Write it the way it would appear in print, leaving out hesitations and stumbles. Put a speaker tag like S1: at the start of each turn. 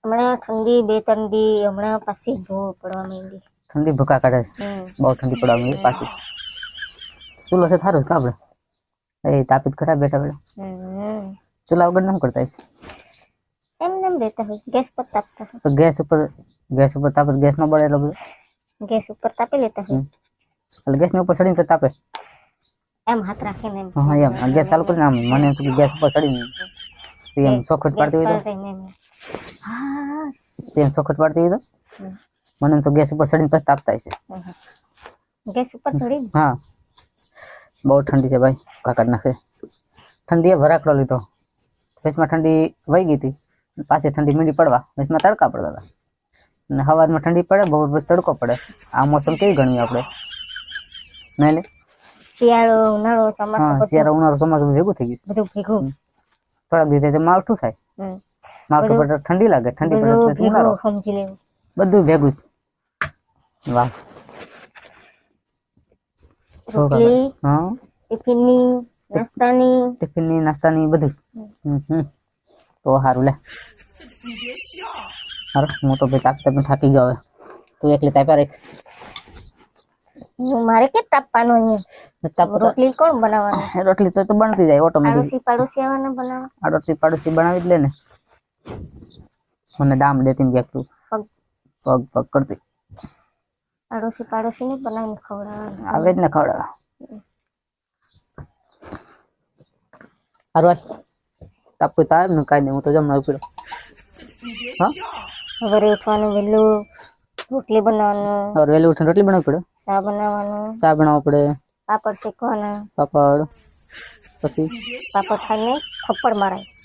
S1: હમણાં ઠંડી 2-3 દી હમણાં પાછી ભૂ પડવા માંડી
S2: ઠંડી ભૂકા કાઢે છે બહુ ઠંડી પડવા માંડી પાછી ચૂલો છે થારું જ કા આપણે એ તાપીત ખરાબ બેઠા બેઠા ચૂલા વગર ન કરતા હશે
S1: એમ દેતા હોય ગેસ પર તાપતા હોય
S2: તો ગેસ ઉપર તાપે ગેસ ન બળે એટલો બધો
S1: ગેસ ઉપર તાપી લેતા હોય
S2: એટલે ગેસ ની ઉપર ચડીને તાપે
S1: એમ હાથ રાખીને એમ
S2: હા એમ ગેસ ચાલુ કરીને આમ મને તો ગેસ ઉપર ચડીને એમ ચોખટ પાડતી હોય તો
S1: હા
S2: એમ ચોખટ પાડતી હોય તો મને તો ગેસ ઉપર ચડીને પછી તાપતા હશે
S1: ગેસ ઉપર ચડીને
S2: હા બહુ ઠંડી છે ભાઈ કાકડ નાખે ઠંડીએ ભરાકડો લીધો ફેસમાં ઠંડી વહી ગઈ હતી પાછી ઠંડી મીંડી પડવા ફેસમાં તડકા પડતા હતા અને સવારમાં ઠંડી પડે બપોર પછી તડકો પડે આ મોસમ કેવી ગણવી આપણે નહીં લે
S1: શિયાળો ઉનાળો ચોમાસું
S2: શિયાળો ઉનાળો ચોમાસું ભેગું થઈ ગયું
S1: બધું ભેગું
S2: થોડાક દિવસે માવઠું થાય માવઠું પડે ઠંડી લાગે ઠંડી પડે ઉનાળો
S1: સમજી લેવું
S2: બધું ભેગું છે વાહ
S1: રોટલી
S2: હા
S1: ટિફિનની નાસ્તાની
S2: બધું તો સારું લે સારું હું તો ભાઈ તાપતા થાકી ગયો હવે તું એકલી તાપ્યા રેખ
S1: મારે કે તાપવાનું અહીંયા રોટલી કોણ બનાવવાનું
S2: રોટલી તો બનતી જાય ઓટોમેટિક
S1: પાડોશી આવવાના બનાવવા
S2: આ રોટલી પાડોશી બનાવી જ લે ને મને ડામ દેતી ગયા તું પગ પગ કરતી
S1: પાડોશી ને બનાવીને ખવડાવવાનું
S2: આવે જ ને ખવડાવવા હારું તાપુ તાપ ને કાંઈ નહીં હું તો જમવા ઉપડ્યો હા
S1: સવારે ઉઠવાનું વહેલું રોટલી બનાવવાનું
S2: સવારે વહેલું ઉઠીને રોટલી બનાવવી પડે
S1: ચા બનાવવાનું
S2: ચા બનાવવો પડે
S1: પાપડ શેકવાના
S2: પાપડ પછી
S1: પાપડ ખાઈને થપ્પડ મારાય